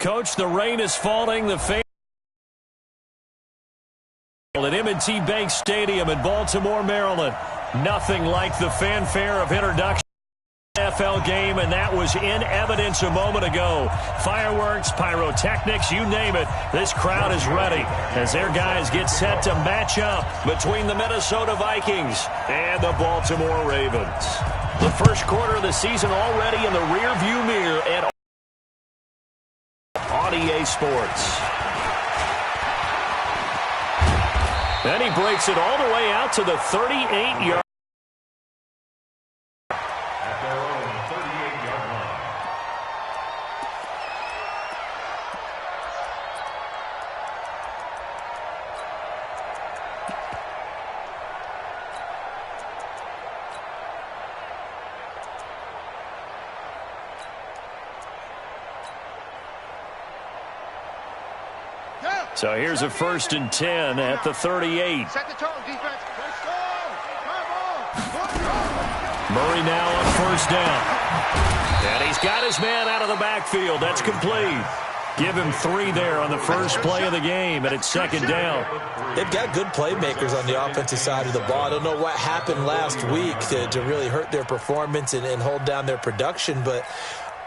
Coach, the rain is falling. The fans at M&T Bank Stadium in Baltimore, Maryland. Nothing like the fanfare of introduction. NFL game, and that was in evidence a moment ago. Fireworks, pyrotechnics, you name it. This crowd is ready as their guys get set to match up between the Minnesota Vikings and the Baltimore Ravens. The first quarter of the season already in the rearview mirror at EA Sports. Then he breaks it all the way out to the 38-yard. So here's a 1st and 10 at the 38. Set the tone, defense. Let's go. Murray now on 1st down. And he's got his man out of the backfield. That's complete. Give him 3 there on the first play of the game, and it's 2nd down. They've got good playmakers on the offensive side of the ball. I don't know what happened last week to really hurt their performance and hold down their production, but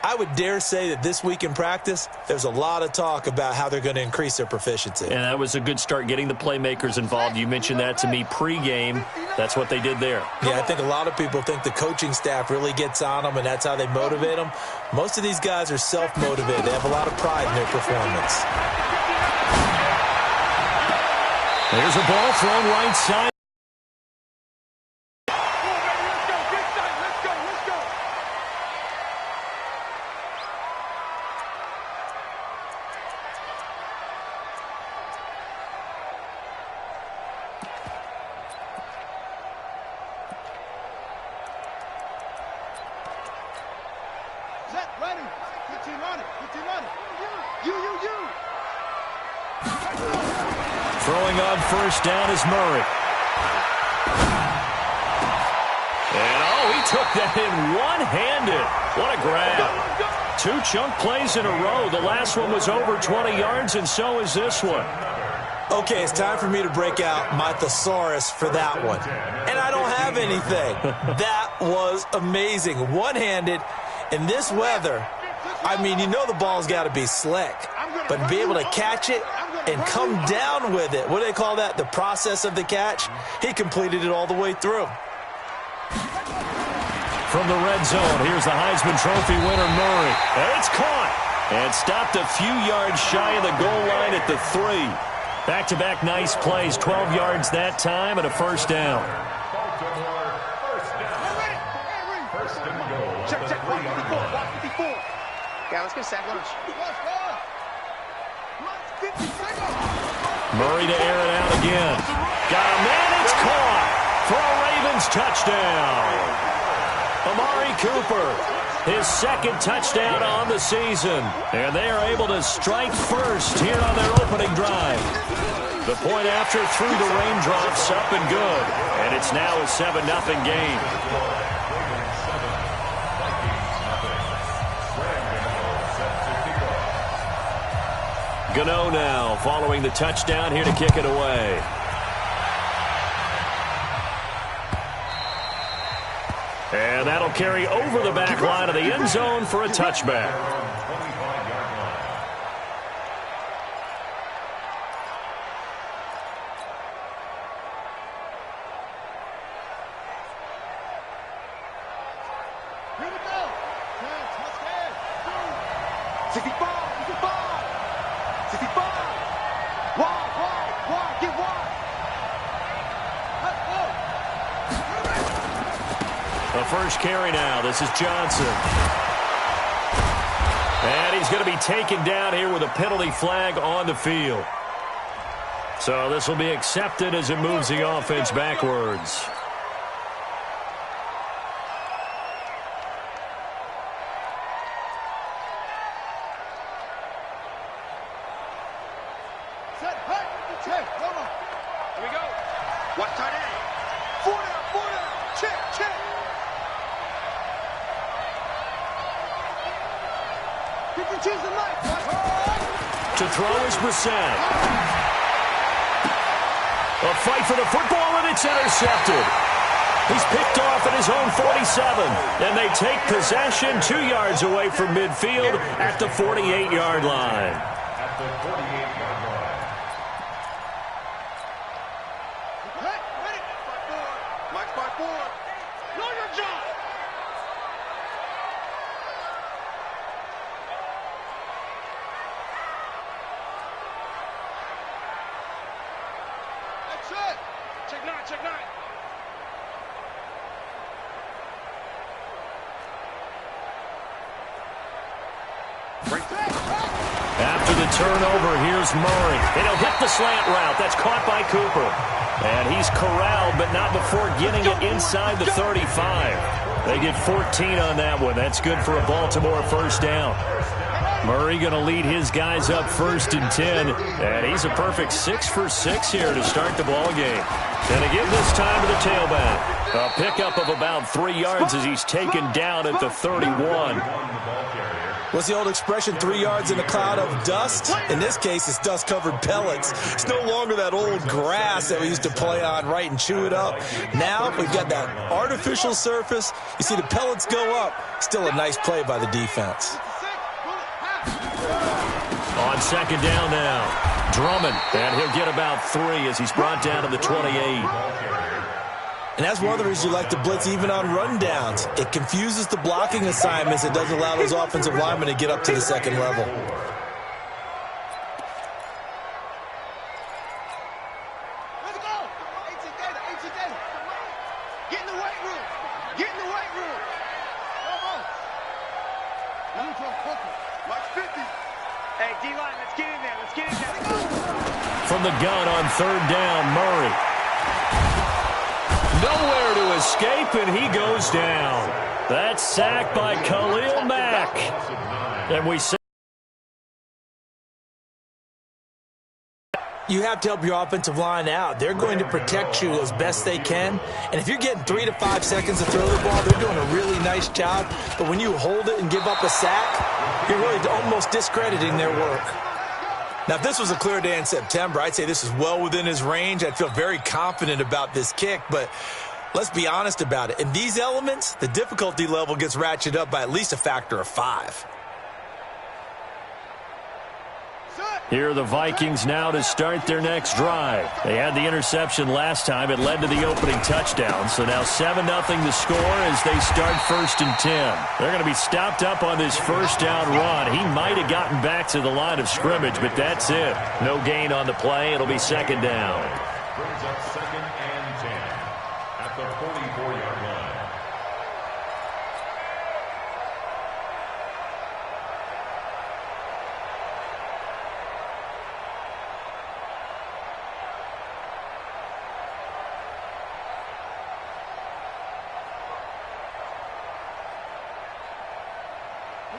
I would dare say that this week in practice, there's a lot of talk about how they're going to increase their proficiency. And that was a good start getting the playmakers involved. You mentioned that to me pregame. That's what they did there. Yeah, I think a lot of people think the coaching staff really gets on them, and that's how they motivate them. Most of these guys are self-motivated. They have a lot of pride in their performance. There's a ball thrown right side. Throwing on 1st down is Murray. And, he took that in one-handed. What a grab. 2 chunk plays in a row. The last one was over 20 yards, and so is this one. Okay, it's time for me to break out my thesaurus for that one. And I don't have anything. That was amazing. One-handed in this weather. I mean, you know the ball's got to be slick. But be able to catch it and come down with it. What do they call that? The process of the catch? He completed it all the way through. From the red zone, here's the Heisman Trophy winner, Murray. And it's caught. And stopped a few yards shy of the goal line at the 3. Back-to-back nice plays. 12 yards that time and a 1st down. Check, 154. Yeah, let's get sack lunch. Murray to air it out again. Got a man, it's caught for a Ravens touchdown. Amari Cooper, his 2nd touchdown on the season. And they are able to strike first here on their opening drive. The point after through the raindrops, up and good. And it's now a 7-0 game. Gano now following the touchdown here to kick it away. And that'll carry over the back line of the end zone for a touchback. Here we go. 65. Wide, get wide. Let's go. The first carry now. This is Johnson. And he's going to be taken down here with a penalty flag on the field. So this will be accepted as it moves the offense backwards. Here we go. Watch tight end. 4 down. Check. 52's the light. To throw is Brissett. A fight for the football, and it's intercepted. He's picked off at his own 47, and they take possession 2 yards away from midfield at the 48-yard line. Mike's by 4. Know your job. That's it. Check 9, check 9. After the turnover, here's Murray. And he'll hit the slant route. That's caught by Cooper. And he's corralled, but not before getting it inside the 35. They get 14 on that one. That's good for a Baltimore first down. Murray going to lead his guys up 1st and 10. And he's a perfect 6 for 6 here to start the ball game. And again this time to the tailback. A pickup of about 3 yards as he's taken down at the 31. What's the old expression, 3 yards in a cloud of dust? In this case, it's dust-covered pellets. It's no longer that old grass that we used to play on, right, and chew it up. Now we've got that artificial surface. You see the pellets go up. Still a nice play by the defense. On second down now, Drummond, and he'll get about 3 as he's brought down to the 28. And that's one of the reasons you like to blitz even on rundowns. It confuses the blocking assignments. It doesn't allow those offensive linemen to get up to the second level. Let's go. Get in the weight room. Get in the weight room. Mike's 50. Hey, D-line, let's get in there. Let's get in there. From the gun on third down, Murray. Nowhere to escape, and he goes down. That's sacked by Khalil Mack. And we say you have to help your offensive line out. They're going to protect you as best they can. And if you're getting 3 to 5 seconds to throw the ball, they're doing a really nice job. But when you hold it and give up a sack, you're really almost discrediting their work. Now, if this was a clear day in September, I'd say this is well within his range. I'd feel very confident about this kick, but let's be honest about it. In these elements, the difficulty level gets ratcheted up by at least a factor of 5. here are the Vikings now to start their next drive. They had the interception last time. It led to the opening touchdown. So now 7-0 the score as they start 1st and 10. They're going to be stopped up on this first down run. He might have gotten back to the line of scrimmage, but that's it. No gain on the play. It'll be second down. Brings up 2nd and 10 at the 44-yard line.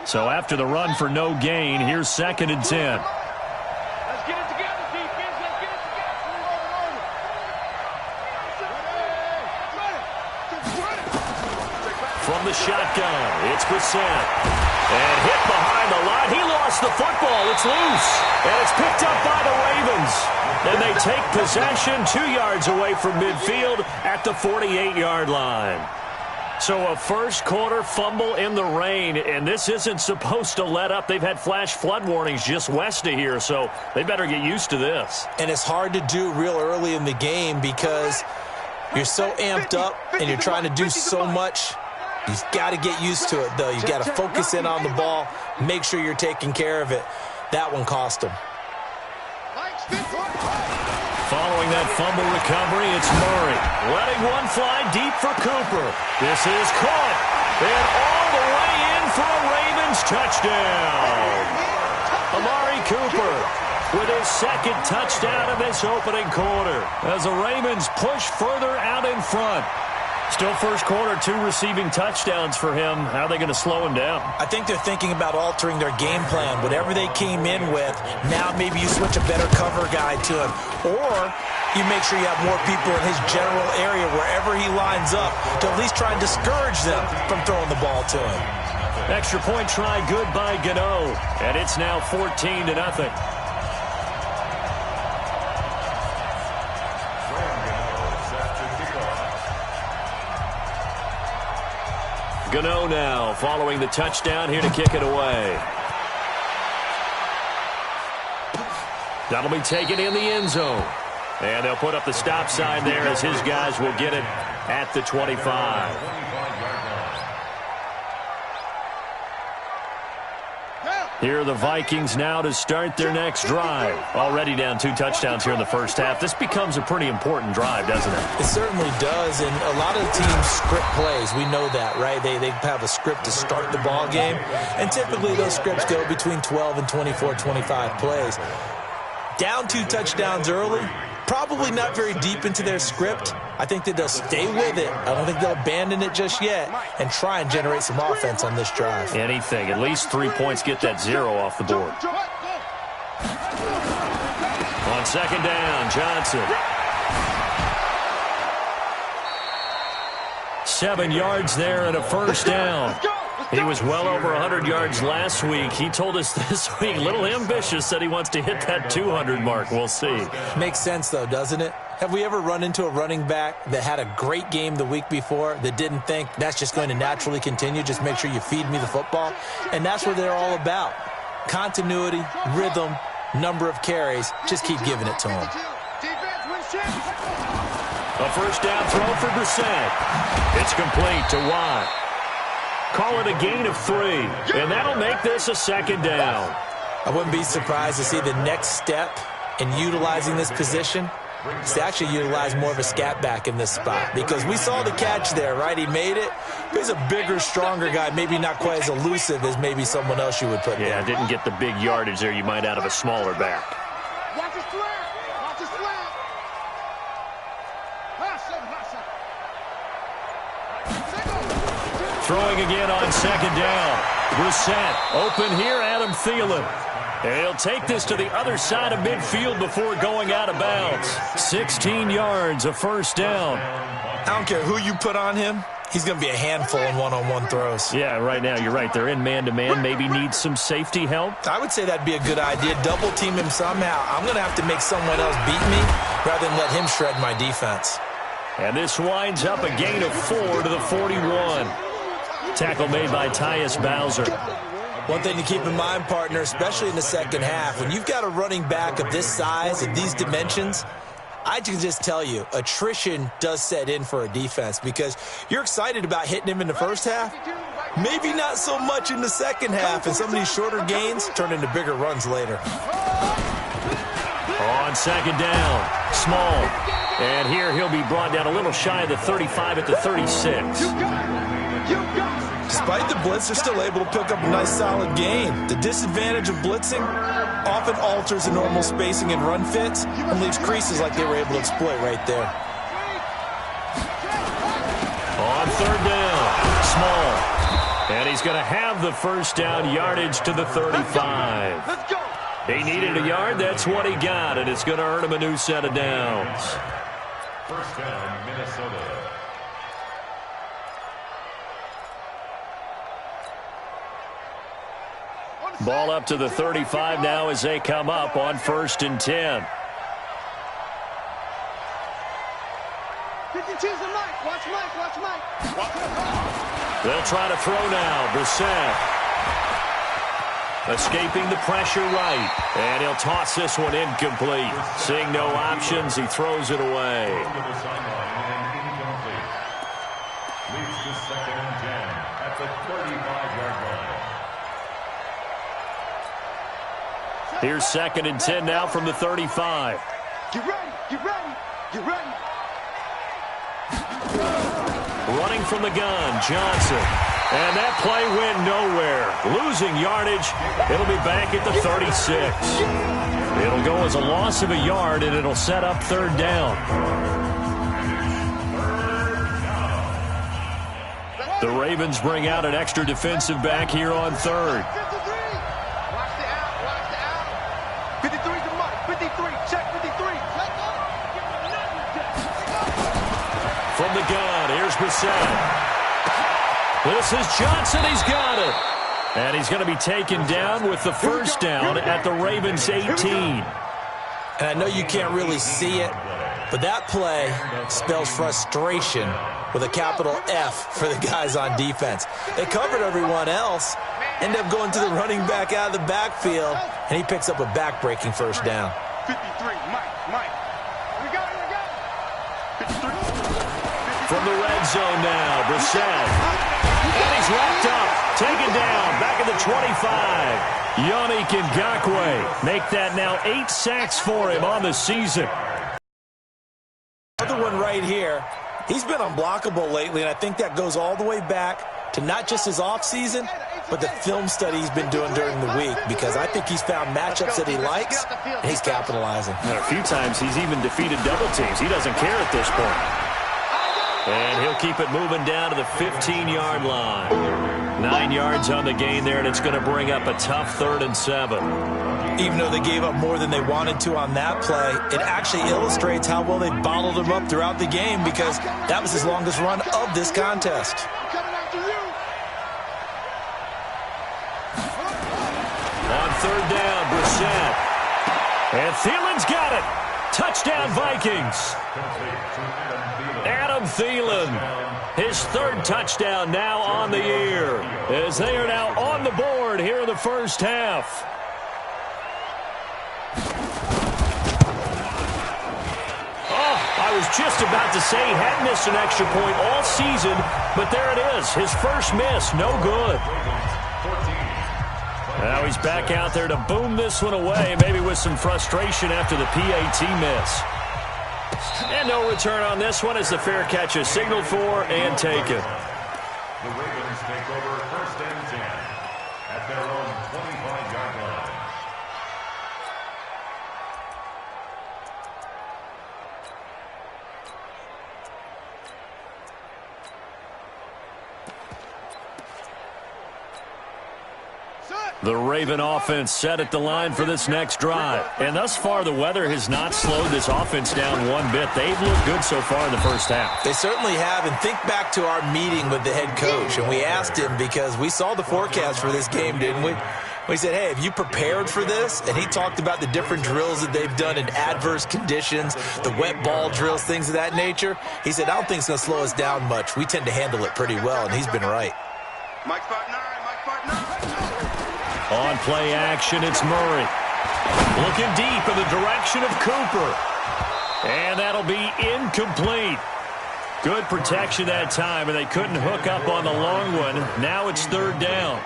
So after the run for no gain, here's 2nd and 10. Let's get it together, defense. Let's get it together. From the shotgun, it's Brissett. And hit behind the line. He lost the football. It's loose. And it's picked up by the Ravens. And they take possession 2 yards away from midfield at the 48-yard line. So a first quarter fumble in the rain, and this isn't supposed to let up. They've had flash flood warnings just west of here, so they better get used to this. And it's hard to do real early in the game because you're so amped up and you're trying to do so much. You've got to get used to it, though. You've got to focus in on the ball, make sure you're taking care of it. That one cost them. Following that fumble recovery, it's Murray. Letting one fly deep for Cooper. This is caught. And all the way in for a Ravens touchdown. Amari Cooper with his 2nd touchdown of this opening quarter as the Ravens push further out in front. Still first quarter, 2 receiving touchdowns for him. How are they going to slow him down? I think they're thinking about altering their game plan. Whatever they came in with, now maybe you switch a better cover guy to him. Or you make sure you have more people in his general area wherever he lines up to at least try and discourage them from throwing the ball to him. Extra point try good by Gano. And it's now 14-0. Gano now following the touchdown here to kick it away. That'll be taken in the end zone. And they'll put up the stop sign there as his guys will get it at the 25. Here are the Vikings now to start their next drive. Already down 2 touchdowns here in the first half. This becomes a pretty important drive, doesn't it? It certainly does, and a lot of the teams script plays. We know that, right? They have a script to start the ball game, and typically those scripts go between 12 and 24, 25 plays. Down 2 touchdowns early, probably not very deep into their script. I think that they'll stay with it. I don't think they'll abandon it just yet and try and generate some offense on this drive. Anything. At least 3 points, get that 0 off the board. On second down, Johnson. 7 yards there and a first down. He was well over 100 yards last week. He told us this week, a little ambitious, said he wants to hit that 200 mark. We'll see. Makes sense, though, doesn't it? Have we ever run into a running back that had a great game the week before that didn't think that's just going to naturally continue? Just make sure you feed me the football. And that's what they're all about. Continuity, rhythm, number of carries. Just keep giving it to them. A first down throw for Brissett. It's complete to Watt. Call it a gain of 3, and that'll make this a second down. I wouldn't be surprised to see the next step in utilizing this position is to actually utilize more of a scat back in this spot, because we saw the catch there, right? He made it. He's a bigger, stronger guy, maybe not quite as elusive as maybe someone else you would put there. Yeah, didn't get the big yardage there you might out of a smaller back. Watch his slant. Watch his slant. Throwing again on second down. Brissett open here, Adam Thielen. And he'll take this to the other side of midfield before going out of bounds. 16 yards, a first down. I don't care who you put on him. He's going to be a handful in one-on-one throws. Yeah, right now you're right. They're in man-to-man. Maybe needs some safety help. I would say that'd be a good idea. Double team him somehow. I'm going to have to make someone else beat me rather than let him shred my defense. And this winds up a gain of 4 to the 41. Tackle made by Tyus Bowser. One thing to keep in mind, partner, especially in the second half, when you've got a running back of this size, of these dimensions, I can just tell you, attrition does set in for a defense, because you're excited about hitting him in the first half, maybe not so much in the second half, and some of these shorter gains turn into bigger runs later. On second down, Small. And here he'll be brought down a little shy of the 35 at the 36. Despite the blitz, they're still able to pick up a nice solid gain. The disadvantage of blitzing often alters the normal spacing and run fits and leaves creases like they were able to exploit right there. On third down, Small. And he's going to have the first down, yardage to the 35. He needed a yard, that's what he got, and it's going to earn him a new set of downs. First down, Minnesota. Ball up to the 35 now as they come up on 1st and 10. 52's the Mike. Watch Mike. Watch Mike. They'll try to throw now. Brissett escaping the pressure right. And he'll toss this one incomplete. Seeing no options, he throws it away. To the sideline and incomplete. Leads to 2nd and 10 at the 35-yard line. Here's 2nd and 10 now from the 35. Get ready. Get ready. Get ready. Running from the gun, Johnson. And that play went nowhere. Losing yardage. It'll be back at the 36. It'll go as a loss of a yard, and it'll set up 3rd down. The Ravens bring out an extra defensive back here on 3rd. Watch the out. Watch the out. 53's the Mike. 53. Check 53. From the gun, here's Brissett. This is Johnson. He's got it. And he's going to be taken down with the first down at the Ravens 18. And I know you can't really see it, but that play spells frustration with a capital F for the guys on defense. They covered everyone else, end up going to the running back out of the backfield, and he picks up a back-breaking first down. 53, Mike. We go. 53. From the red zone now, Brissett. And he's wrapped up, taken down, back at the 25. Yannick Ngakoue make that now 8 sacks for him on the season. Another one right here. He's been unblockable lately, and I think that goes all the way back to not just his offseason, but the film study he's been doing during the week, because I think he's found matchups that he likes, and he's capitalizing. And a few times he's even defeated double teams. He doesn't care at this point. And he'll keep it moving down to the 15-yard line. 9 yards on the gain there, and it's going to bring up a tough 3rd and 7. Even though they gave up more than they wanted to on that play, it actually illustrates how well they bottled him up throughout the game, because that was his longest run of this contest. On 3rd down, Brissett. And Thielen's got it. Touchdown, Vikings. Adam Thielen, his 3rd touchdown now on the year, as they are now on the board here in the first half. I was just about to say he hadn't missed an extra point all season, but there it is. His first miss, no good. Now he's back out there to boom this one away, maybe with some frustration after the PAT miss. And no return on this one as the fair catch is signaled for and taken. The Ravens take over 1st and 10 at their own 25-yard line. The Raven offense set at the line for this next drive. And thus far, the weather has not slowed this offense down one bit. They've looked good so far in the first half. They certainly have, and think back to our meeting with the head coach, and we asked him, because we saw the forecast for this game, didn't we? We said, hey, have you prepared for this? And he talked about the different drills that they've done in adverse conditions, the wet ball drills, things of that nature. He said, I don't think it's going to slow us down much. We tend to handle it pretty well, and he's been right. Mike 5'9", Mike 5'9". On play action, it's Murray. Looking deep in the direction of Cooper. And that'll be incomplete. Good protection that time, and they couldn't hook up on the long one. Now it's 3rd down.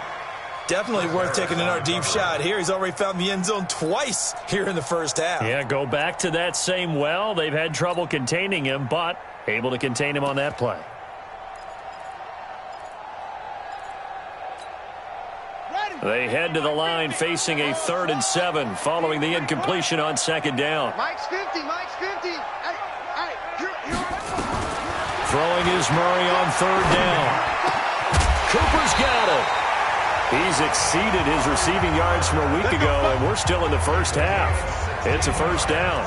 Definitely worth taking in our deep shot here. He's already found the end zone twice here in the first half. Yeah, go back to that same well. They've had trouble containing him, but able to contain him on that play. They head to the line facing a 3rd and 7 following the incompletion on 2nd down. Mike's 50. Hey, Throwing is Murray on 3rd down. Cooper's got it. He's exceeded his receiving yards from a week ago, and we're still in the first half. It's a first down.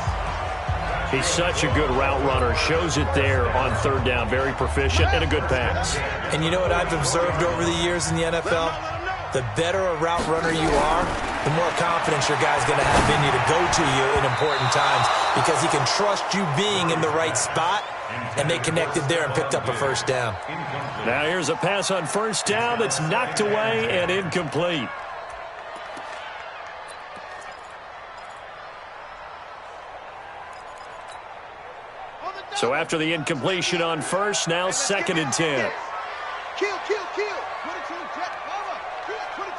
He's such a good route runner. Shows it there on 3rd down. Very proficient and a good pass. And you know what I've observed over the years in the NFL? The better a route runner you are, the more confidence your guy's going to have in you to go to you in important times, because he can trust you being in the right spot, and they connected there and picked up a first down. Now here's a pass on 1st down that's knocked away and incomplete. So after the incompletion on 1st, now 2nd and 10. Kill. 22, jet, bomber. 22,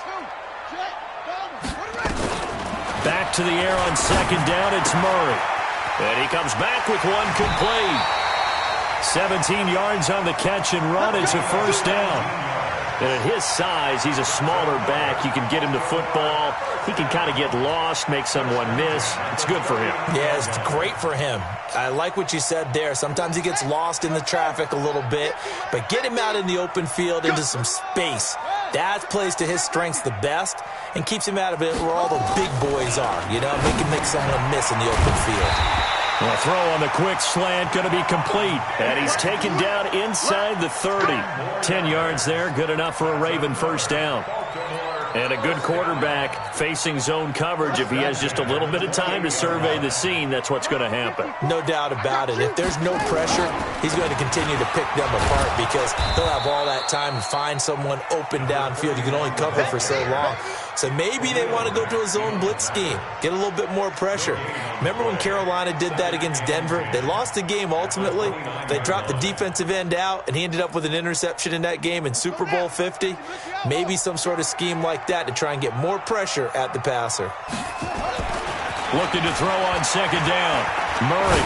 jet, bomber. Back to the air on 2nd down, it's Murray. And he comes back with one complete. 17 yards on the catch and run. It's a first down. And at his size, he's a smaller back. You can get him to football. He can kind of get lost, make someone miss. It's good for him. Yeah, it's great for him. I like what you said there. Sometimes he gets lost in the traffic a little bit, but get him out in the open field into some space. That plays to his strengths the best and keeps him out of it where all the big boys are. You know, make someone miss in the open field. Well, throw on the quick slant, going to be complete. And he's taken down inside the 30. 10 yards there, good enough for a Raven first down. And a good quarterback facing zone coverage. If he has just a little bit of time to survey the scene, that's what's going to happen. No doubt about it. If there's no pressure, he's going to continue to pick them apart because he'll have all that time to find someone open downfield. You can only cover for so long. So maybe they want to go to a zone blitz scheme, get a little bit more pressure. Remember when Carolina did that against Denver? They lost the game ultimately. They dropped the defensive end out, and he ended up with an interception in that game in Super Bowl 50. Maybe some sort of scheme like that to try and get more pressure at the passer. Looking to throw on second down. Murray.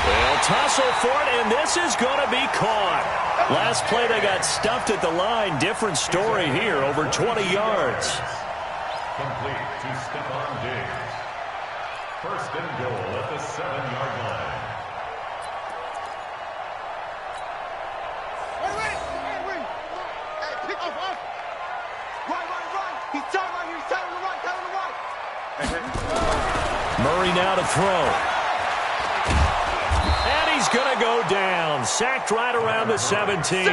They'll tussle for it, and this is going to be caught. Last play, they got stuffed at the line. Different story here, over 20 yards. Complete to Stephon Diggs. First and goal at the 7-yard line. Wait. Hey, pick off. Right. He's turning right here. He's turning to the right. Murray now to throw. And he's going to go down. Sacked right around the 17.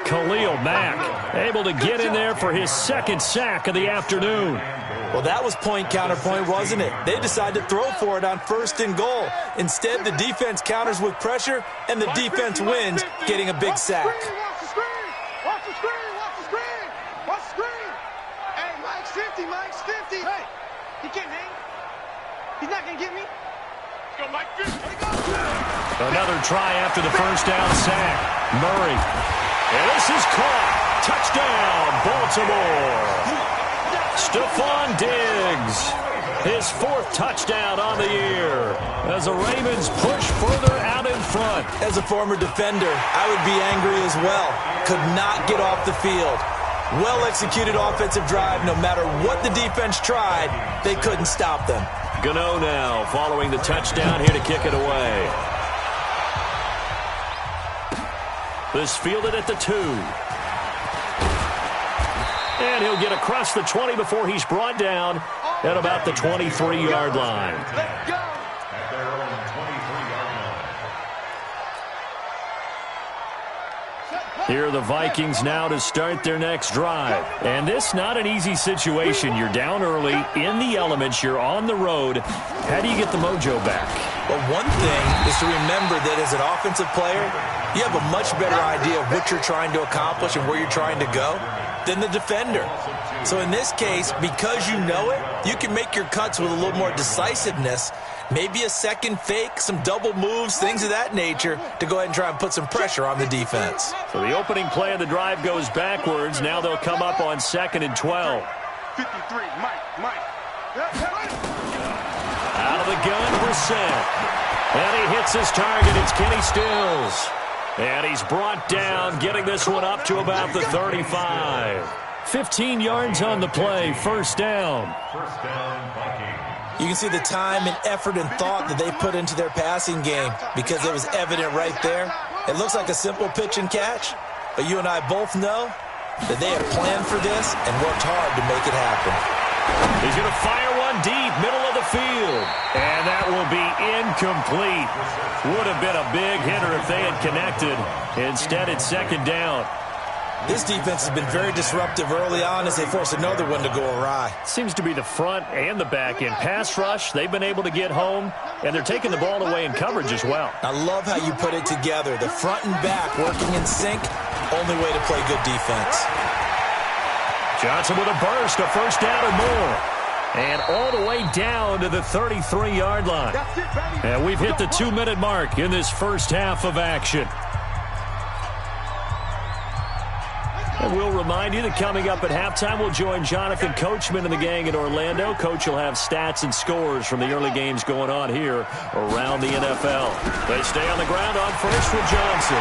Khalil Mack able to get in there for his second sack of the afternoon. Well, that was point counterpoint, wasn't it? They decided to throw for it on first and goal. Instead, the defense counters with pressure, and the defense wins, getting a big sack. Watch the screen. Hey, Mike's 50. Hey, he can't hang. He's not going to get me. Go, Mike. Another try after the first down sack. Murray. And this is caught. Touchdown, Baltimore. Stephon Diggs. His fourth touchdown on the year as the Ravens push further out in front. As a former defender, I would be angry as well. Could not get off the field. Well-executed offensive drive. No matter what the defense tried, they couldn't stop them. Gano now following the touchdown here to kick it away. This fielded at the 2. And he'll get across the 20 before he's brought down at about the 23-yard line. Let's go. At their own 23-yard line. Here are the Vikings now to start their next drive. And this not an easy situation. You're down early, in the elements, you're on the road. How do you get the mojo back? Well, one thing is to remember that as an offensive player, you have a much better idea of what you're trying to accomplish and where you're trying to go than the defender. So in this case, because you know it, you can make your cuts with a little more decisiveness, maybe a second fake, some double moves, things of that nature, to go ahead and try and put some pressure on the defense. So the opening play of the drive goes backwards. Now they'll come up on 2nd and 12. 53, Mike. Out of the gun, Brissett. And he hits his target. It's Kenny Stills. And he's brought down, getting this one up to about the 35. 15 yards on the play, first down. First down, Vikings. You can see the time and effort and thought that they put into their passing game because it was evident right there. It looks like a simple pitch and catch, but you and I both know that they have planned for this and worked hard to make it happen. He's going to fire one deep, middle of the field. And that will be incomplete. Would have been a big hitter if they had connected. Instead, it's second down. This defense has been very disruptive early on as they force another one to go awry. Seems to be the front and the back end. Pass rush, they've been able to get home, and they're taking the ball away in coverage as well. I love how you put it together. The front and back working in sync, only way to play good defense. Johnson with a burst, a first down or more. And all the way down to the 33-yard line. And we've hit the 2-minute mark in this first half of action. And we'll remind you that coming up at halftime, we'll join Jonathan Coachman and the gang in Orlando. Coach will have stats and scores from the early games going on here around the NFL. They stay on the ground on first with Johnson.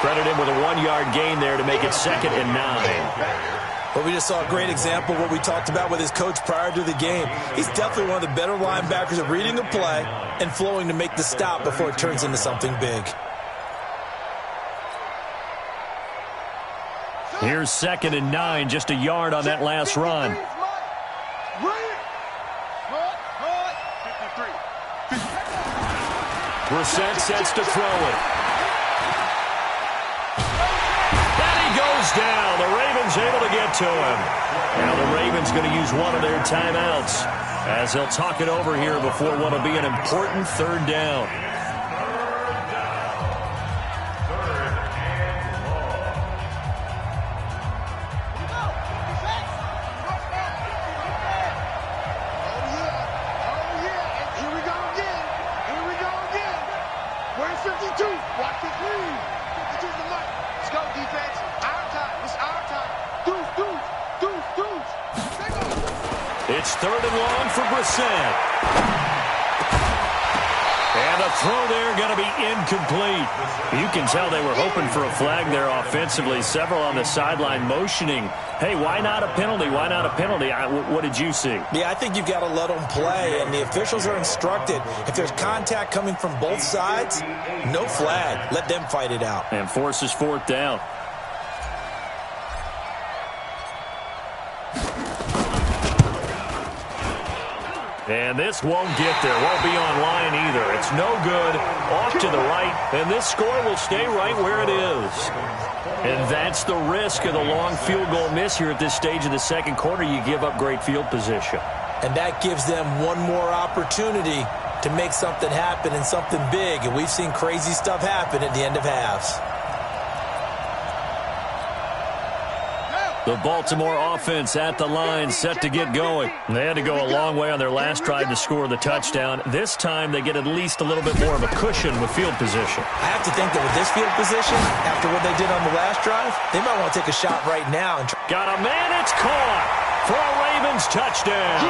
Credit him with a 1-yard gain there to make it 2nd and 9. Well, we just saw a great example of what we talked about with his coach prior to the game. He's definitely one of the better linebackers at reading a play and flowing to make the stop before it turns into something big. Here's 2nd and 9, just a yard on that last run. Brissett sets to throw it. And he goes down. The Ravens able to get to him. Now the Ravens going to use one of their timeouts as they'll talk it over here before what will be an important third down. It's third and long for Brissett. And the throw there going to be incomplete. You can tell they were hoping for a flag there offensively. Several on the sideline motioning, hey, why not a penalty? Why not a penalty? What did you see? Yeah, I think you've got to let them play, and the officials are instructed. If there's contact coming from both sides, no flag. Let them fight it out. And forces fourth down. And this won't get there. Won't be online either. It's no good. Off to the right. And this score will stay right where it is. And that's the risk of the long field goal miss here at this stage of the second quarter. You give up great field position. And that gives them one more opportunity to make something happen and something big. And we've seen crazy stuff happen at the end of halves. The Baltimore offense at the line, set to get going. They had to go a long way on their last drive to score the touchdown. This time they get at least a little bit more of a cushion with field position. I have to think that with this field position, after what they did on the last drive, they might want to take a shot right now. And got a man, it's caught for a Ravens touchdown.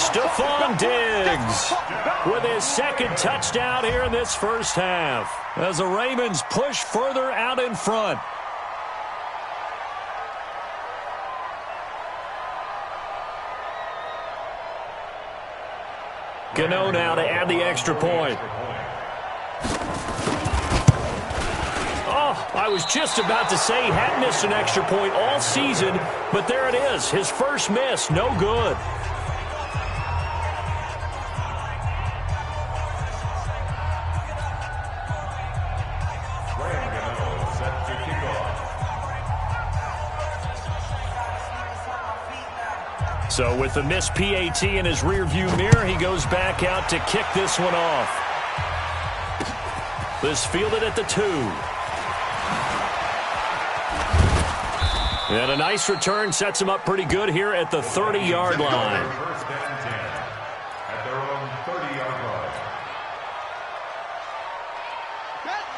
Stephon Diggs with his second touchdown here in this first half as the Ravens push further out in front. Gano now to add the extra point. Oh, I was just about to say he hadn't missed an extra point all season, but there it is. His first miss, no good. So with the missed PAT in his rearview mirror, he goes back out to kick this one off. This fielded at the 2. And a nice return sets him up pretty good here at the 30-yard line. First and 10 at their own 30-yard line.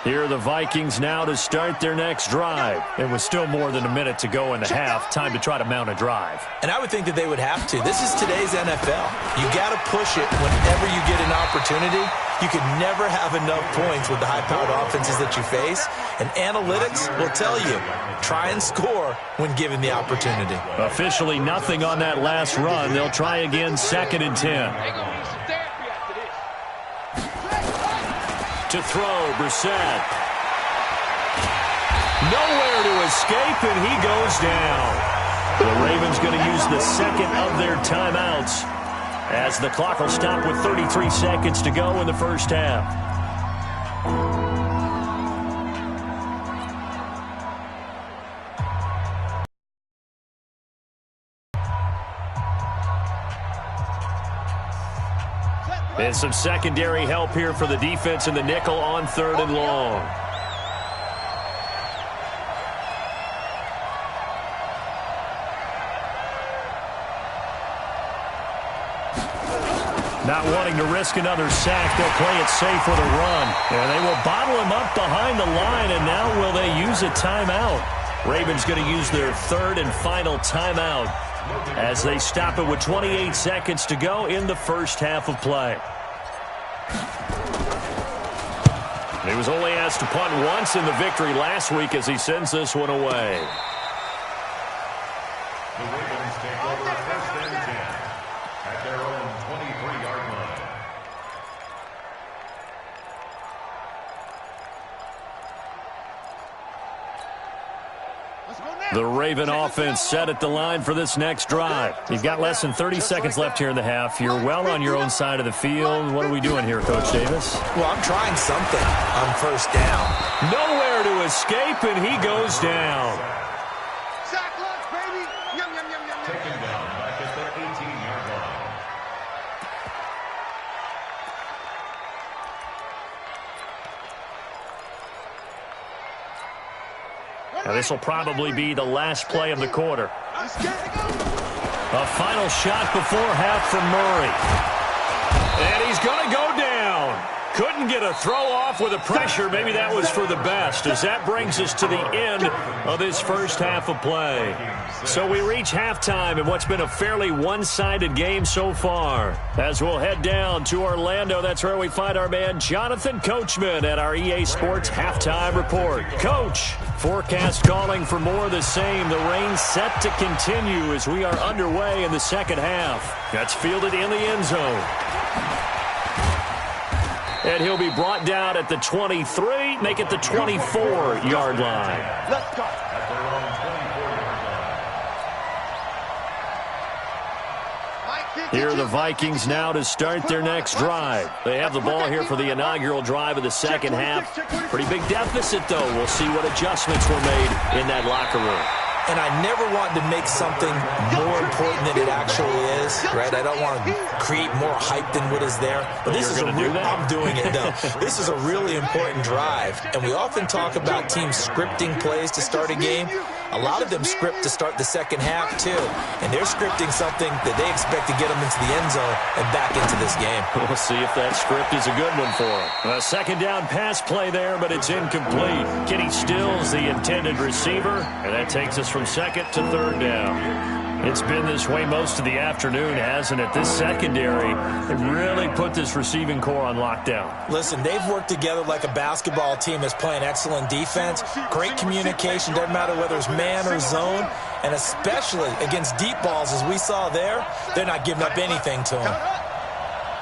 Here are the Vikings now to start their next drive. It was still more than a minute to go in the half. Time to try to mount a drive. And I would think that they would have to. This is today's NFL. You got to push it whenever you get an opportunity. You can never have enough points with the high-powered offenses that you face. And analytics will tell you, try and score when given the opportunity. Officially nothing on that last run. They'll try again, 2nd and 10. To throw, Brissett. Nowhere to escape, and he goes down. The Ravens going to use the second of their timeouts as the clock will stop with 33 seconds to go in the first half. And some secondary help here for the defense in the nickel on 3rd and long. Not wanting to risk another sack, they'll play it safe with a run. And they will bottle him up behind the line, and now will they use a timeout? Ravens going to use their 3rd and final timeout as they stop it with 28 seconds to go in the first half of play. He was only asked to punt once in the victory last week as he sends this one away. The Ravens take over 1st and 10 at their own 23-yard line. The Raven offense set at the line for this next drive. You've got less than 30 seconds left here in the half. You're well on your own side of the field. What are we doing here, Coach Davis? Well, I'm trying something on 1st down. Nowhere Nowhere to escape, and he goes down. Sack lunch, baby. Yum, yum, yum, yum, Taken yum. down back at the 18-yard line. Now, this will probably be the last play of the quarter. I'm scared to go. A final shot before half from Murray. And he's going to go down. Couldn't get a throw off with the pressure. Maybe that was for the best, as that brings us to the end of this first half of play. So we reach halftime in what's been a fairly one-sided game so far. As we'll head down to Orlando, that's where we find our man Jonathan Coachman at our EA Sports Halftime Report. Coach, forecast calling for more of the same. The rain set to continue as we are underway in the second half. That's fielded in the end zone. And he'll be brought down at the 23, make it the 24-yard line. Let's go. At their own 24-yard line. Here are the Vikings now to start their next drive. They have the ball here for the inaugural drive of the second half. Pretty big deficit, though. We'll see what adjustments were made in that locker room. And I never want to make something more important than it actually is, right? I don't want to create more hype than what is there. But this is a real, I'm doing it, though. This is a really important drive. And we often talk about teams scripting plays to start a game. A lot of them script to start the second half, too. And they're scripting something that they expect to get them into the end zone and back into this game. We'll see if that script is a good one for them. A second down pass play there, but it's incomplete. Kenny Stills, the intended receiver, and that takes us from second to third down. It's been this way most of the afternoon, hasn't it? This secondary, they really put this receiving core on lockdown. Listen, they've worked together like a basketball team that's playing excellent defense, great communication, doesn't matter whether it's man or zone, and especially against deep balls, as we saw there, they're not giving up anything to them.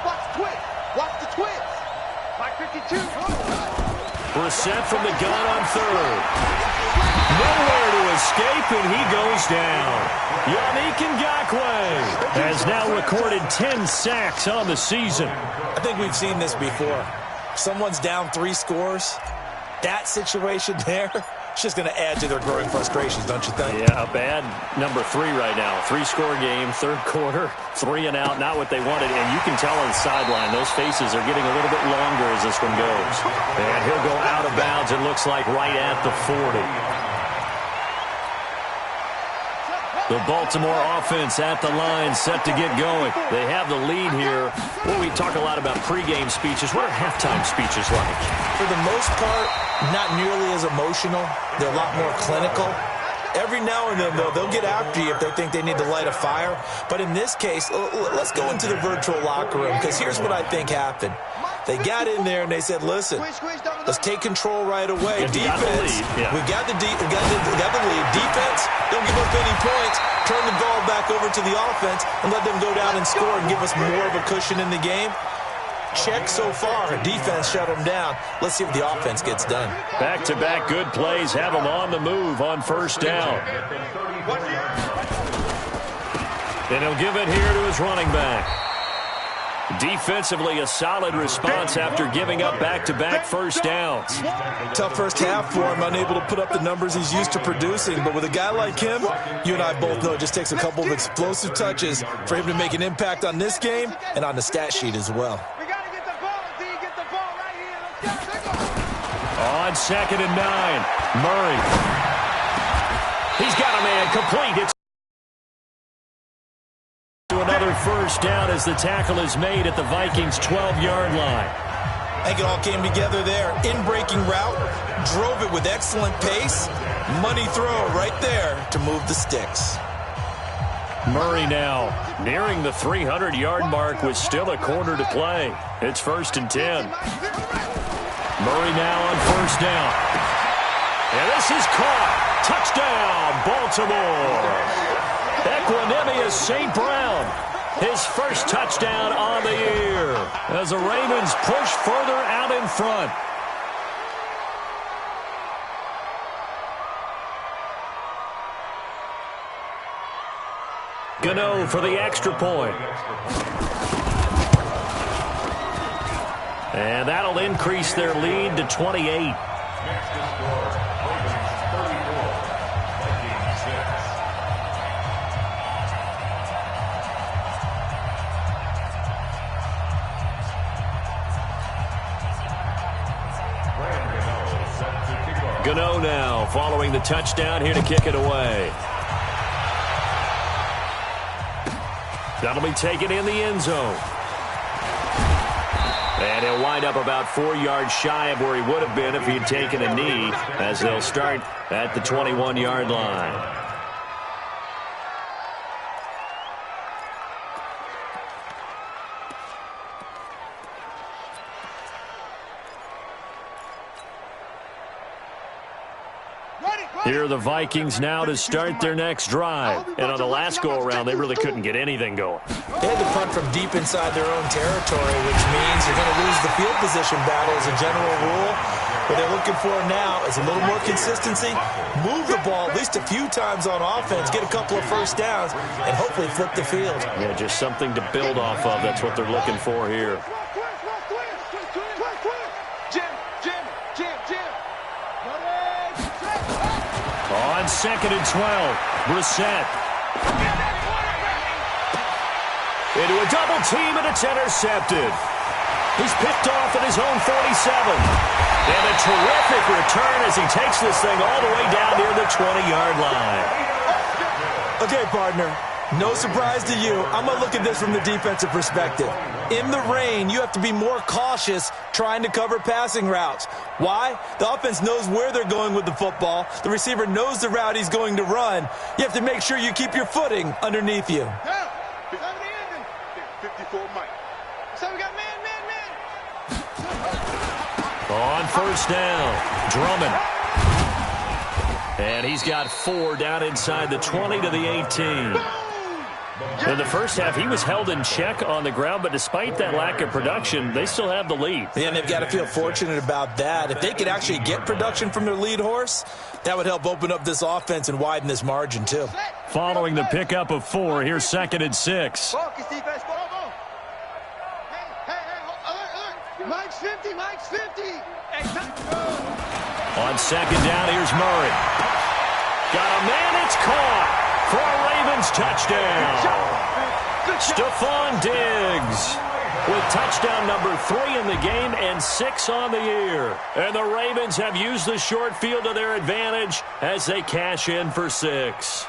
Watch the twist. Watch the twist. 552. Brissett from the gun on third. Nowhere to escape, and he goes down. Yannick Ngakoue has now recorded 10 sacks on the season. I think we've seen this before. Someone's down 3 scores. That situation there, it's just going to add to their growing frustrations, don't you think? Yeah, a bad number 3 right now. 3-score game, third quarter, 3 and out, not what they wanted. And you can tell on the sideline, those faces are getting a little bit longer as this one goes. And he'll go out of bounds, it looks like, right at the 40. The Baltimore offense at the line, set to get going. They have the lead here. Well, we talk a lot about pregame speeches. What are halftime speeches like? For the most part, not nearly as emotional. They're a lot more clinical. Every now and then, though, they'll get after you if they think they need to light a fire. But in this case, let's go into the virtual locker room, because here's what I think happened. They got in there and they said, listen, let's take control right away. Defense, we got the lead. Defense, don't give up any points. Turn the ball back over to the offense and let them go down and score and give us more of a cushion in the game. Check so far. Defense shut them down. Let's see what the offense gets done. Back-to-back good plays have them on the move on first down. And he'll give it here to his running back. Defensively, a solid response after giving up back-to-back first downs. Tough first half for him, unable to put up the numbers he's used to producing. But with a guy like him, you and I both know it just takes a couple of explosive touches for him to make an impact on this game and on the stat sheet as well. We got to get the ball, D. Get the ball right here. Let's go. On second and 9, Murray. He's got a man complete. It's to another first down as the tackle is made at the Vikings' 12-yard line. I think it all came together there. In-breaking route, drove it with excellent pace. Money throw right there to move the sticks. Murray now nearing the 300-yard mark with still a quarter to play. It's 1st and 10. Murray now on first down. And this is caught. Touchdown, Baltimore. Equanimous St. Brown, his first touchdown on the year as the Ravens push further out in front. Gano for the extra point. And that'll increase their lead to 28. Next to score, Ravens 34, Vikings 6. Gano now following the touchdown here to kick it away. That'll be taken in the end zone. And he'll wind up about 4 yards shy of where he would have been if he had taken a knee, as they'll start at the 21-yard line. Here are the Vikings now to start their next drive. And on the last go-around, they really couldn't get anything going. They had to punt from deep inside their own territory, which means you're going to lose the field position battle as a general rule. What they're looking for now is a little more consistency, move the ball at least a few times on offense, get a couple of first downs, and hopefully flip the field. Yeah, just something to build off of. That's what they're looking for here. On 2nd and 12, Brissett. Into a double team, and it's intercepted. He's picked off at his own 47. And a terrific return as he takes this thing all the way down near the 20-yard line. Okay, partner, no surprise to you. I'm going to look at this from the defensive perspective. In the rain, you have to be more cautious trying to cover passing routes. Why? The offense knows where they're going with the football. The receiver knows the route he's going to run. You have to make sure you keep your footing underneath you. 54 Mike. So we got man. On first down, Drummond. And he's got 4 down inside the 20 to the 18. In the first half, he was held in check on the ground, but despite that lack of production, they still have the lead. And they've got to feel fortunate about that. If they could actually get production from their lead horse, that would help open up this offense and widen this margin, too. Following the pickup of 4, here's 2nd and 6. Focus, defense. Go. Hey, Mike's 50. On 2nd down, here's Murray. Got a man, it's caught. For a Ravens touchdown. Stephon Diggs with touchdown number 3 in the game and 6 on the year. And the Ravens have used the short field to their advantage as they cash in for 6.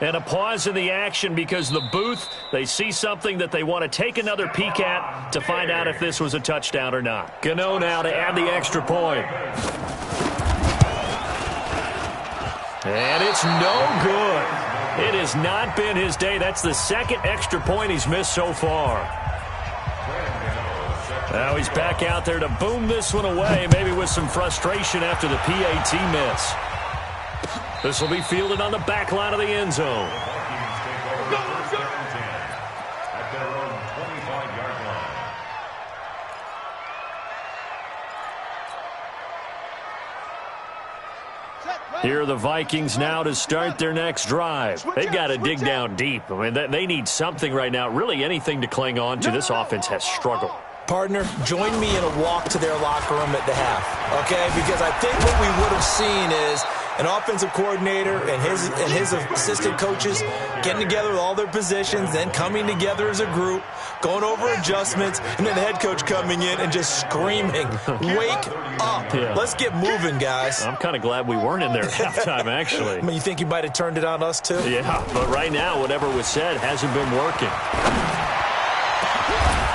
And a pause in the action because the booth, they see something that they want to take another peek at to find out if this was a touchdown or not. Gano now to add the extra point. And it's no good. It has not been his day. That's the second extra point he's missed so far. Now he's back out there to boom this one away, maybe with some frustration after the PAT miss. This will be fielded on the back line of the end zone. Here are the Vikings now to start their next drive. They've got to dig down deep. I mean, they need something right now, really anything to cling on to. This offense has struggled. Partner, join me in a walk to their locker room at the half, okay? Because I think what we would have seen is an offensive coordinator and his assistant coaches getting together with all their positions, then coming together as a group, going over adjustments, and then the head coach coming in and just screaming, wake up. Yeah. Let's get moving, guys. I'm kind of glad we weren't in there at halftime, actually. I mean, you think you might have turned it on us, too? Yeah, but right now, whatever was said hasn't been working.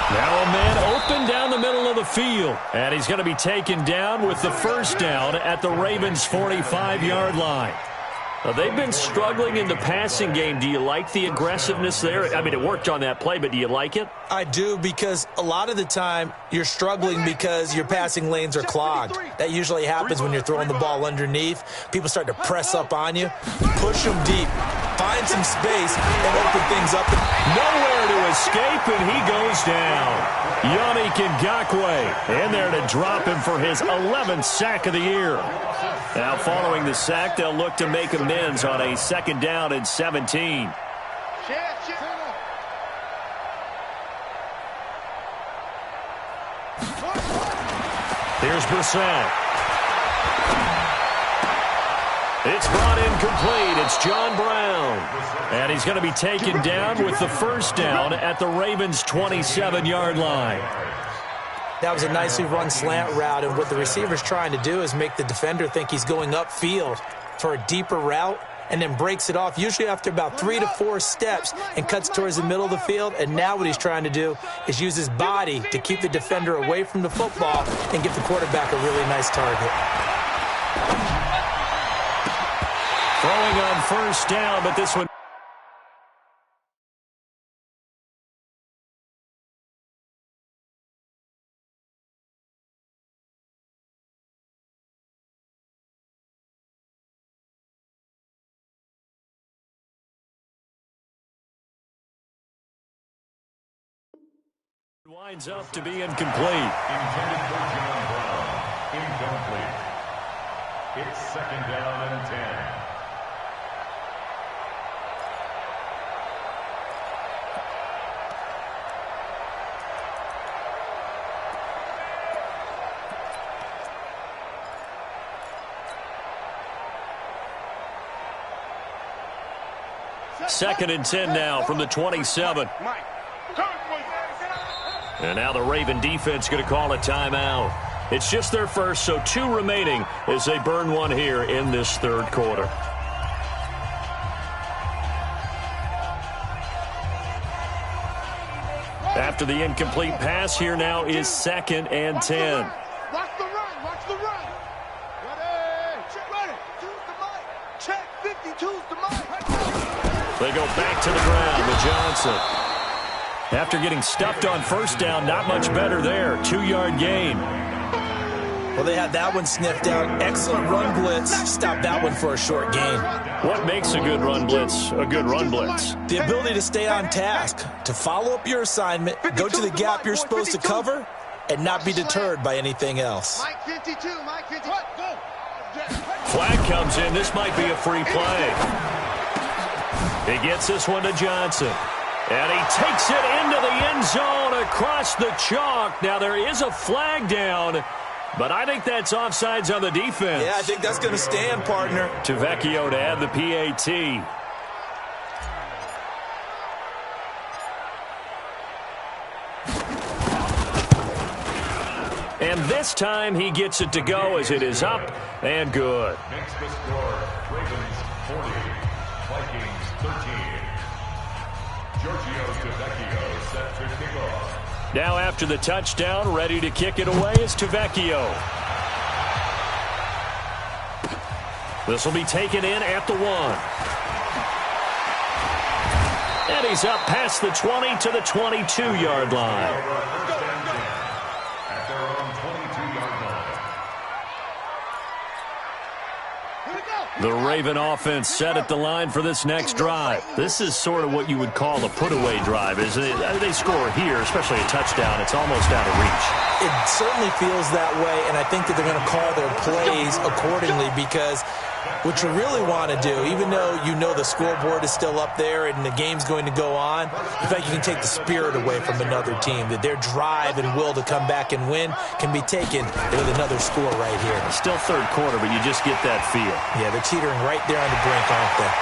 Now a man open down the middle of the field. And he's going to be taken down with the first down at the Ravens' 45-yard line. They've been struggling in the passing game. Do you like the aggressiveness there? I mean, it worked on that play, but do you like it? I do, because a lot of the time you're struggling because your passing lanes are clogged. That usually happens when you're throwing the ball underneath. People start to press up on you. Push them deep. Find some space and open things up. Nowhere to escape, and he goes down. Yannick Ngakoue in there to drop him for his 11th sack of the year. Now, following the sack, they'll look to make amends on a 2nd down and 17. Here's Brissett. It's brought in complete. It's John Brown. And he's going to be taken down with the first down at the Ravens' 27-yard line. That was a nicely run slant route, and what the receiver's trying to do is make the defender think he's going upfield for a deeper route, and then breaks it off, usually after about 3 to 4 steps, and cuts towards the middle of the field. And now what he's trying to do is use his body to keep the defender away from the football and give the quarterback a really nice target. Throwing on first down, but this one. Winds up to be incomplete. Intended for John Brown. Incomplete. It's second down and 10. Second and 10 now from the 27. And now the Raven defense going to call a timeout. It's just their first, so 2 remaining as they burn one here in this third quarter. After the incomplete pass, here now is second and 10. Watch the run. Watch the run. Ready. Check. Ready. Two's the mic. Check. 52's the mic. They go back to the ground with Johnson. After getting stuffed on first down, not much better there. 2-yard gain. Well, they had that one sniffed out. Excellent run blitz. Stopped that one for a short gain. What makes a good run blitz a good run blitz? The ability to stay on task, to follow up your assignment, go to the gap you're supposed to cover, and not be deterred by anything else. Mike 52. Mike 52. Go. Flag comes in. This might be a free play. He gets this one to Johnson. And he takes it into the end zone across the chalk. Now, there is a flag down, but I think that's offsides on the defense. Yeah, I think that's going to stand, partner. Tavecchio to add the PAT. And this time he gets it to go as it is up and good. Makes the score Ravens 40, Vikings 13. Giorgio Tavecchio set to kick off. Now after the touchdown, ready to kick it away is Tavecchio. This will be taken in at the 1. And he's up past the 20 to the 22-yard line. At their own 22-yard line. The Raven offense set at the line for this next drive. This is sort of what you would call a put-away drive, isn't it? They score here, especially a touchdown. It's almost out of reach. It certainly feels that way, and I think that they're going to call their plays accordingly, because what you really want to do, even though you know the scoreboard is still up there and the game's going to go on, in fact, you can take the spirit away from another team, that their drive and will to come back and win can be taken with another score right here. Still third quarter, but you just get that feel. Yeah, they're teetering right there on the brink, aren't they?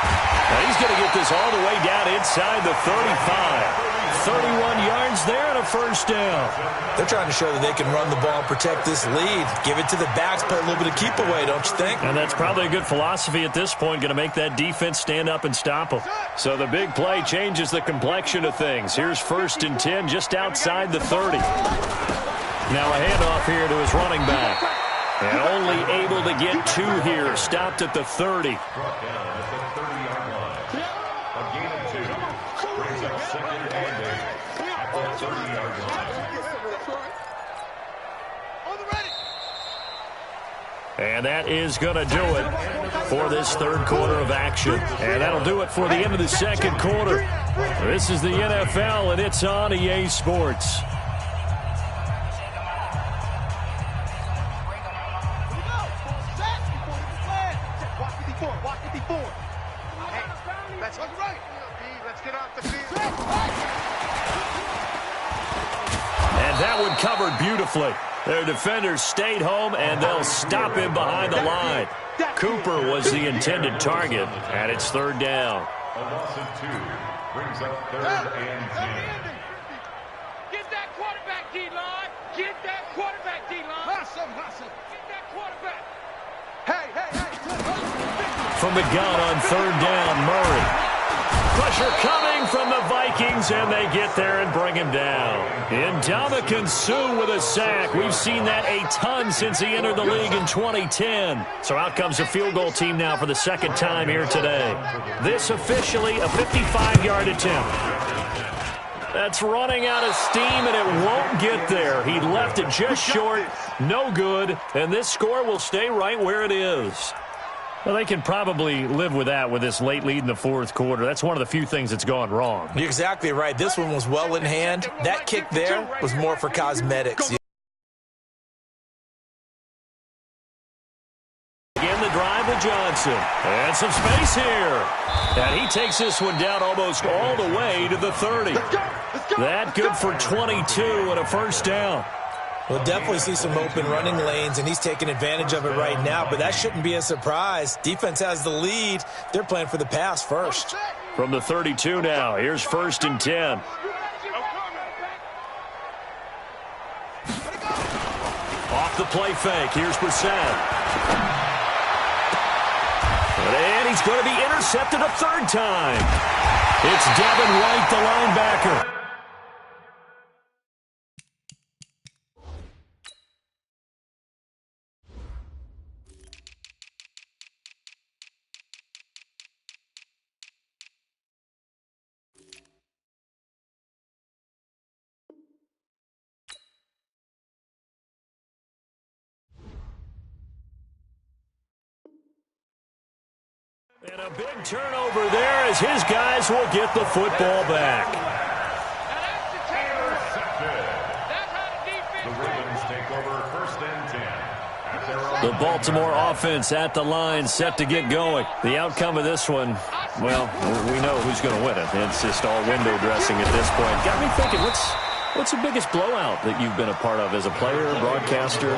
Now he's going to get this all the way down inside the 35. 31 yards there and a first down. They're trying to show that they can run the ball and protect this lead. Give it to the backs, play a little bit of keep away, don't you think? And that's probably a good philosophy at this point, going to make that defense stand up and stop them. So the big play changes the complexion of things. Here's first and 10 just outside the 30. Now a handoff here to his running back. And only able to get 2 here. Stopped at the 30. Brought down at the 30-yard line. A gain of 2. Brings up second and 8 at the 30-yard line. And that is going to do it for this third quarter of action. And that'll do it for the end of the second quarter. This is the NFL, and it's on EA Sports. And that one covered beautifully. Their defenders stayed home, and they'll stop him behind the line. Cooper was the intended target, and it's third down. A loss of 2 brings up 3rd and 10. Get that quarterback, D-line. Get that quarterback, D-line. Hustle. Get that quarterback. Hey. From the gun on third down, Murray. Pressure coming from the Vikings, and they get there and bring him down. Ndamukong Suh with a sack. We've seen that a ton since he entered the league in 2010. So out comes a field goal team now for the second time here today. This officially a 55-yard attempt. That's running out of steam, and it won't get there. He left it just short, no good, and this score will stay right where it is. Well, they can probably live with that with this late lead in the fourth quarter. That's one of the few things that's gone wrong. You're exactly right. This one was well in hand. That kick there was more for cosmetics. Again, the drive with Johnson. And some space here. And he takes this one down almost all the way to the 30. That good for 22 and a first down. We'll definitely see some open running lanes, and he's taking advantage of it right now, but that shouldn't be a surprise. Defense has the lead. They're playing for the pass first. From the 32 now, here's 1st and 10. Off the play fake, here's Brissett. And he's going to be intercepted a third time. It's Devin White, the linebacker. And a big turnover there as his guys will get the football back. The Ravens take over 1st and 10. At their own The Baltimore offense at the line, set to get going. The outcome of this one, well, we know who's going to win it. It's just all window dressing at this point. Got me thinking, what's the biggest blowout that you've been a part of as a player, broadcaster?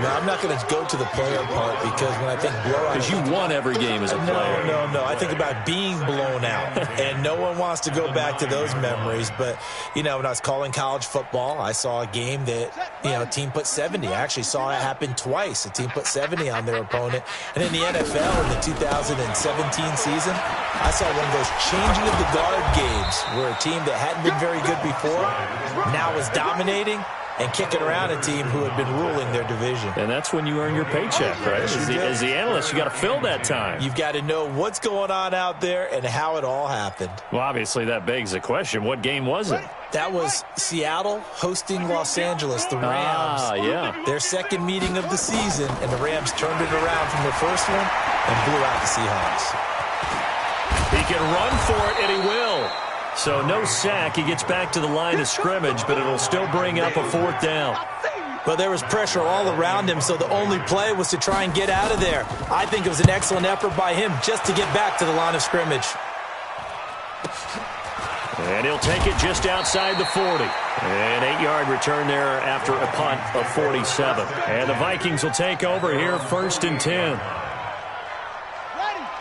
No, I'm not going to go to the player part because when I think blowout... Because you won every game as a player. No. I think about being blown out, and no one wants to go back to those memories. But, when I was calling college football, I saw a game that, a team put 70. I actually saw it happen twice. A team put 70 on their opponent. And in the NFL, in the 2017 season, I saw one of those changing of the guard games where a team that hadn't been very good before now is dominating and kicking around a team who had been ruling their division. And that's when you earn your paycheck, right? As the analyst, you got to fill that time. You've got to know what's going on out there and how it all happened. Well, obviously, that begs the question, what game was it? That was Seattle hosting Los Angeles, the Rams. Yeah. Their second meeting of the season, and the Rams turned it around from their first one and blew out the Seahawks. He can run for it, and he will. So no sack. He gets back to the line of scrimmage, but it'll still bring up a fourth down. But there was pressure all around him, so the only play was to try and get out of there. I think it was an excellent effort by him just to get back to the line of scrimmage. And he'll take it just outside the 40. An 8-yard return there after a punt of 47. And the Vikings will take over here, 1st and 10.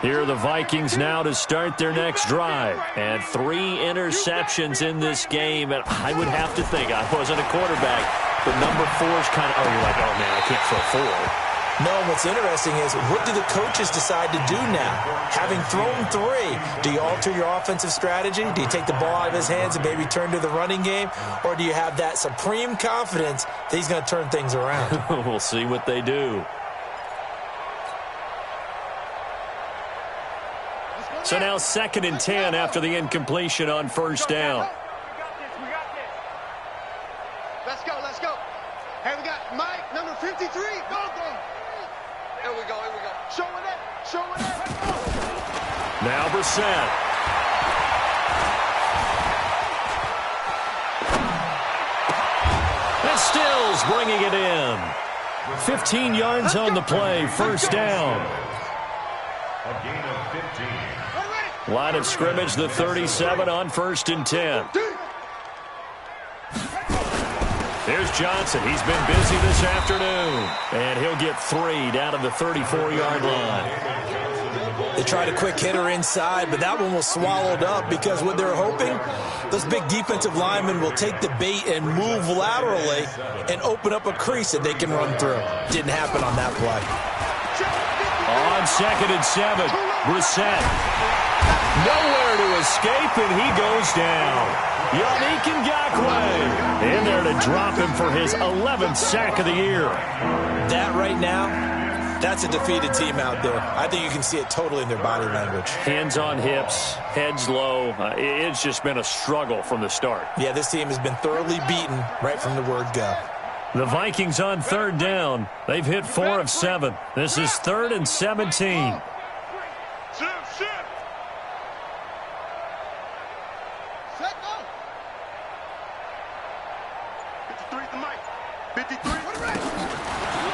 Here are the Vikings now to start their next drive. And 3 interceptions in this game. And I would have to think, I wasn't a quarterback, but number 4 is kind of, you're like, oh, man, I can't throw 4. No, what's interesting is what do the coaches decide to do now? Having thrown 3, do you alter your offensive strategy? Do you take the ball out of his hands and maybe turn to the running game? Or do you have that supreme confidence that he's going to turn things around? We'll see what they do. So now 2nd and 10 after the incompletion on 1st down. We got this. Let's go. Hey, we got Mike, number 53. Go. Here we go. Show it up. Now Brissett. And Stills bringing it in. 15 yards on the play, 1st down. a gain of 15. Line of scrimmage, the 37 on 1st and 10. Here's Johnson. He's been busy this afternoon. And he'll get 3 down to the 34-yard line. They tried a quick hitter inside, but that one was swallowed up because what they're hoping, those big defensive linemen will take the bait and move laterally and open up a crease that they can run through. Didn't happen on that play. On 2nd and 7, Brissett. Nowhere to escape, and he goes down. Yannick Ngakoue in there to drop him for his 11th sack of the year. That right now, that's a defeated team out there. I think you can see it totally in their body language. Hands on hips, heads low. It's just been a struggle from the start. Yeah, this team has been thoroughly beaten right from the word go. The Vikings on 3rd down. They've hit 4 of 7. This is 3rd and 17.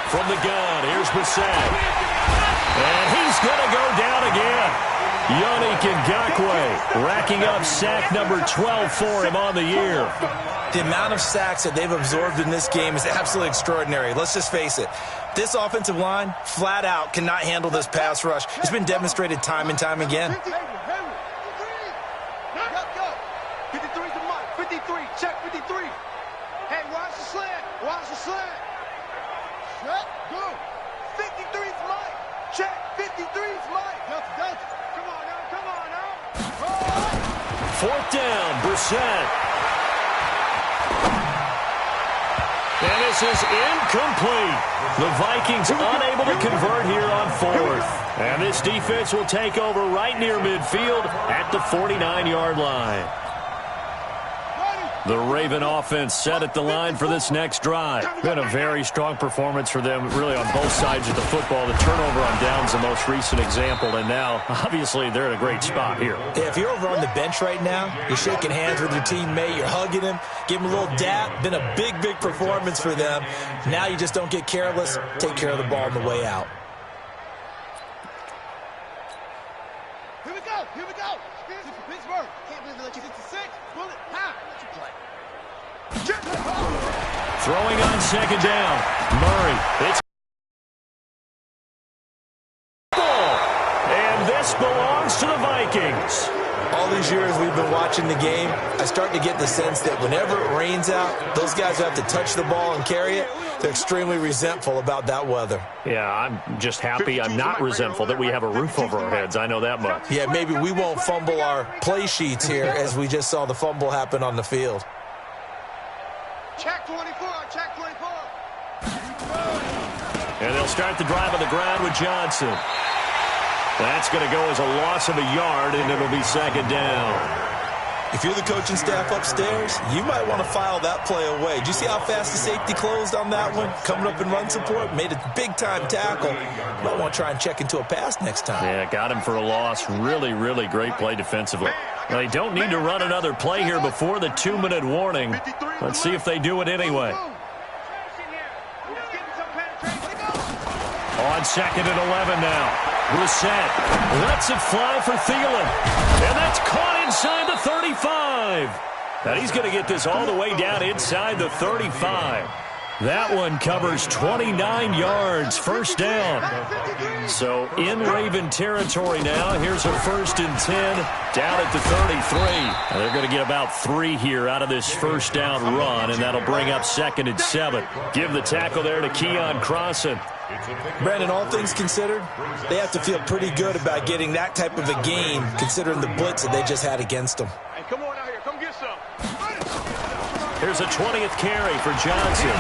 From the gun, here's Brissett. And he's going to go down again. Yannick Ngakoue racking up sack number 12 for him on the year. The amount of sacks that they've absorbed in this game is absolutely extraordinary. Let's just face it. This offensive line, flat out, cannot handle this pass rush. It's been demonstrated time and time again. 53's the mark. 53. Check 53. Hey, watch the slant. Watch the slant. Check. Go. 53's Mike. Check. 53's Mike. That's. Come on now. Come on now. Oh. 4th down, Brissett. And this is incomplete. The Vikings unable to convert here on 4th. And this defense will take over right near midfield at the 49-yard line. The Raven offense set at the line for this next drive. Been a very strong performance for them, really, on both sides of the football. The turnover on downs the most recent example, and now, obviously, they're in a great spot here. Yeah, if you're over on the bench right now, you're shaking hands with your teammate, you're hugging him, give him a little dap. Been a big, big performance for them. Now you just don't get careless. Take care of the ball on the way out. Here we go. Here we go. Pittsburgh. Can't believe they let you get to 6. Bullet. How? Let you play. Throwing on 2nd down. Murray. It's ball. And this belongs to the Vikings. All these years we've been watching the game, I start to get the sense that whenever it rains out, those guys who have to touch the ball and carry it, they're extremely resentful about that weather. Yeah, I'm just happy I'm not resentful that we have a roof over our heads. I know that much. Yeah, maybe we won't fumble our play sheets here as we just saw the fumble happen on the field. Check 24. Check 24. And they'll start the drive on the ground with Johnson. That's going to go as a loss of a yard, and it'll be 2nd down. If you're the coaching staff upstairs, you might want to file that play away. Did you see how fast the safety closed on that one? Coming up in run support, made a big-time tackle. You might want to try and check into a pass next time. Yeah, got him for a loss. Really, really great play defensively. They don't need to run another play here before the 2-minute warning. Let's see if they do it anyway. On 2nd and 11 now. Brissett lets it fly for Thielen. And that's caught inside the 35. And he's going to get this all the way down inside the 35. That one covers 29 yards, 1st down. So in Raven territory now. Here's a 1st and 10 down at the 33. And they're going to get about 3 here out of this 1st down run, and that'll bring up 2nd and 7. Give the tackle there to Keon Crossan. Brandon, all things considered, they have to feel pretty good about getting that type of a game, considering the blitz that they just had against them. Hey, come on out here. Come get some. Here's a 20th carry for Johnson.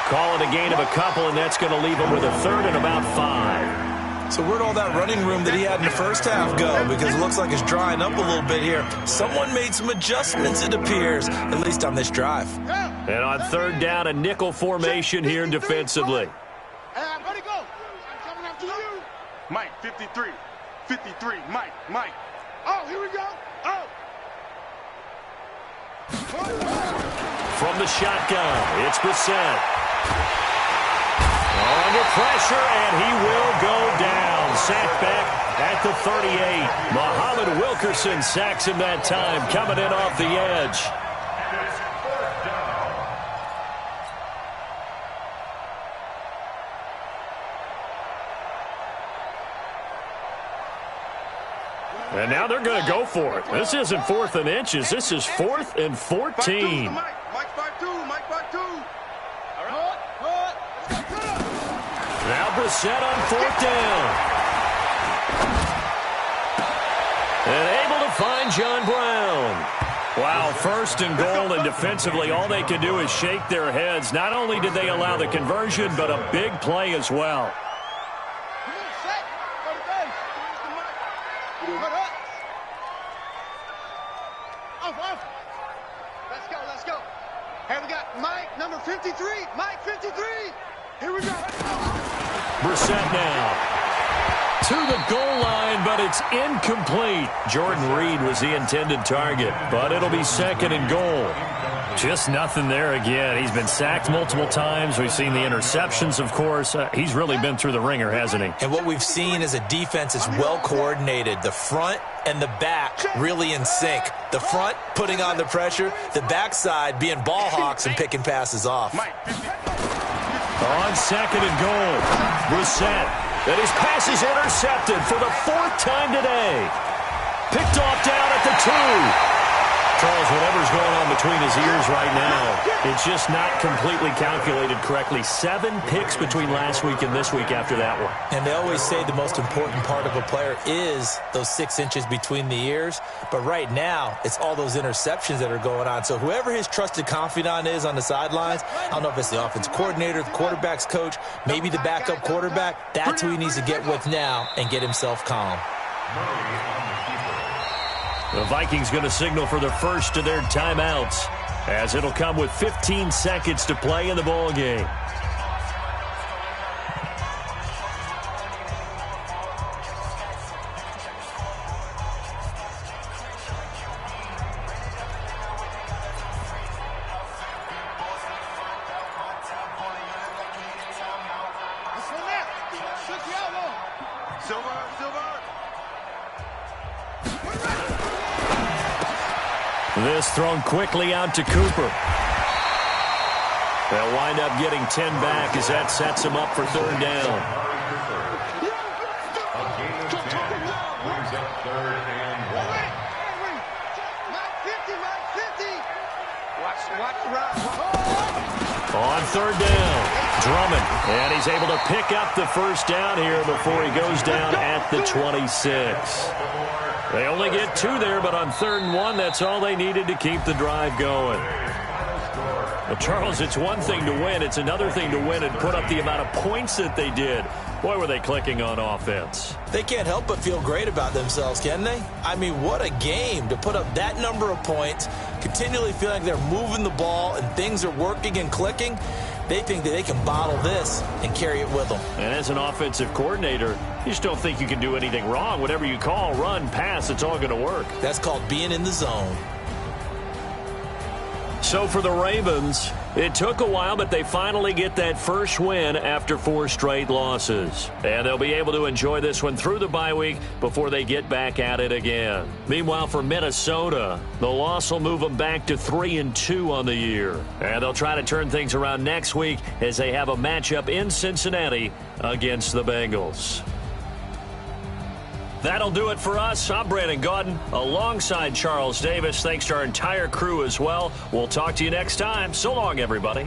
Call it a gain of a couple, and that's going to leave him with a 3rd and about 5. So where'd all that running room that he had in the first half go? Because it looks like it's drying up a little bit here. Someone made some adjustments, it appears, at least on this drive. And on 3rd down, a nickel formation here defensively. Hey, I'm ready to go. I'm coming after you. Mike, 53. 53. Mike. Oh, here we go. Oh. From the shotgun, it's Brissett. Under pressure, and he will go down. Sacked back at the 38. Muhammad Wilkerson sacks him that time, coming in off the edge. And now they're going to go for it. This isn't 4th and inches. This is 4th and 14. Mike 5-2. Mike 5-2. All right. Now Brissett on 4th down. And able to find John Brown. Wow, 1st and goal, and defensively all they can do is shake their heads. Not only did they allow the conversion, but a big play as well. Let's go. Hey, we got Mike, number 53. Mike 53. Here we go. Brissett now to the goal line, but it's incomplete. Jordan Reed was the intended target, but it'll be 2nd and goal. Just nothing there again. He's been sacked multiple times. We've seen the interceptions, of course. He's really been through the ringer, hasn't he? And what we've seen is a defense is well coordinated. The front and the back really in sync. The front putting on the pressure, the backside being ball hawks and picking passes off. On 2nd and goal, Brissett. And his pass is intercepted for the 4th time today. Picked off down at the 2. Charles, whatever's going on between his ears right now, it's just not completely calculated correctly. 7 picks between last week and this week after that one. And they always say the most important part of a player is those 6 inches between the ears. But right now, it's all those interceptions that are going on. So whoever his trusted confidant is on the sidelines, I don't know if it's the offense coordinator, the quarterback's coach, maybe the backup quarterback, that's who he needs to get with now and get himself calm. The Vikings going to signal for the first of their timeouts, as it'll come with 15 seconds to play in the ball game. This thrown quickly out to Cooper. They'll wind up getting 10 back as that sets them up for 3rd down. On 3rd down, Drummond, and he's able to pick up the 1st down here before he goes down at the 26. They only get 2 there, but on 3rd and 1, that's all they needed to keep the drive going. But Charles, it's one thing to win. It's another thing to win and put up the amount of points that they did. Boy, were they clicking on offense. They can't help but feel great about themselves, can they? I mean, what a game to put up that number of points, continually feeling like they're moving the ball and things are working and clicking. They think that they can bottle this and carry it with them. And as an offensive coordinator, you just don't think you can do anything wrong. Whatever you call, run, pass, it's all going to work. That's called being in the zone. So for the Ravens, it took a while, but they finally get that first win after 4 straight losses. And they'll be able to enjoy this one through the bye week before they get back at it again. Meanwhile, for Minnesota, the loss will move them back to 3-2 on the year. And they'll try to turn things around next week as they have a matchup in Cincinnati against the Bengals. That'll do it for us. I'm Brandon Gaudin alongside Charles Davis. Thanks to our entire crew as well. We'll talk to you next time. So long, everybody.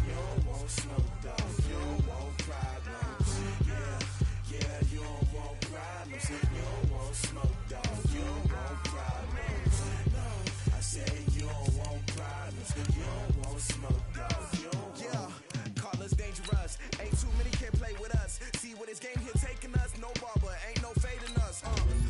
You don't want smoke, dog. You don't want problems. Yeah, you don't want problems. You don't want smoke, dog. You don't want problems. No, I say you don't want problems. You don't want smoke, dog. You don't want. Call us dangerous. Ain't too many can play with us. See what this game here taking us. No barber, ain't no fading us.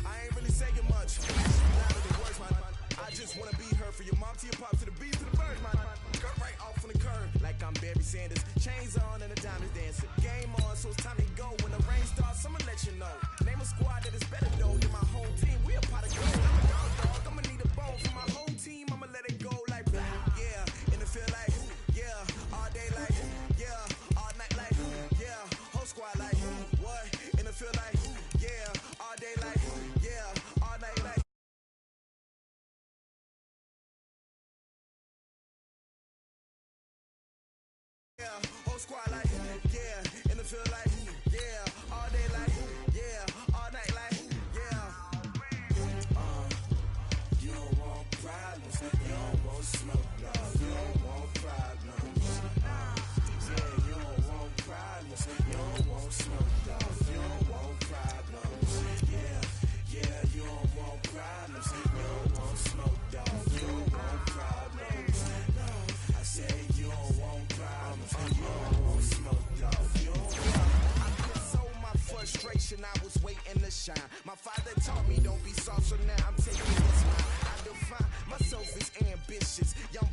I ain't really saying much. Louder than words, man. I just wanna be heard for your mom to your pop to the beat to the birds, man. Cut right off on the curb like I'm Barry Sanders. Chains on and the diamonds dancing. Game on, so it's time to go. When the rain starts, I'ma let you know. Name a squad that is better though than my whole team. We a pot of gold. I'm a dog. I'ma need a bone for my whole team. I'ma let it go like yeah. In the feel like yeah. All day like yeah. All night like yeah. Whole squad like what? In the feel like yeah. All day like yeah. All night like. Yeah, whole squad like, yeah, in the field like, yeah, all day like, yeah, all night like, yeah. You don't want problems, you don't want smoke, no, you don't want problems. Yeah, you don't want problems, you don't want smoke, no, you don't want problems. Yeah, you don't want problems, you don't want smoke, dog, you don't want problems. No, I say you don't want problems. You don't want smoke, dog. You don't want. I consoled my frustration. I was waiting to shine. My father taught me don't be soft, so now I'm taking what's mine. I define myself as ambitious. Young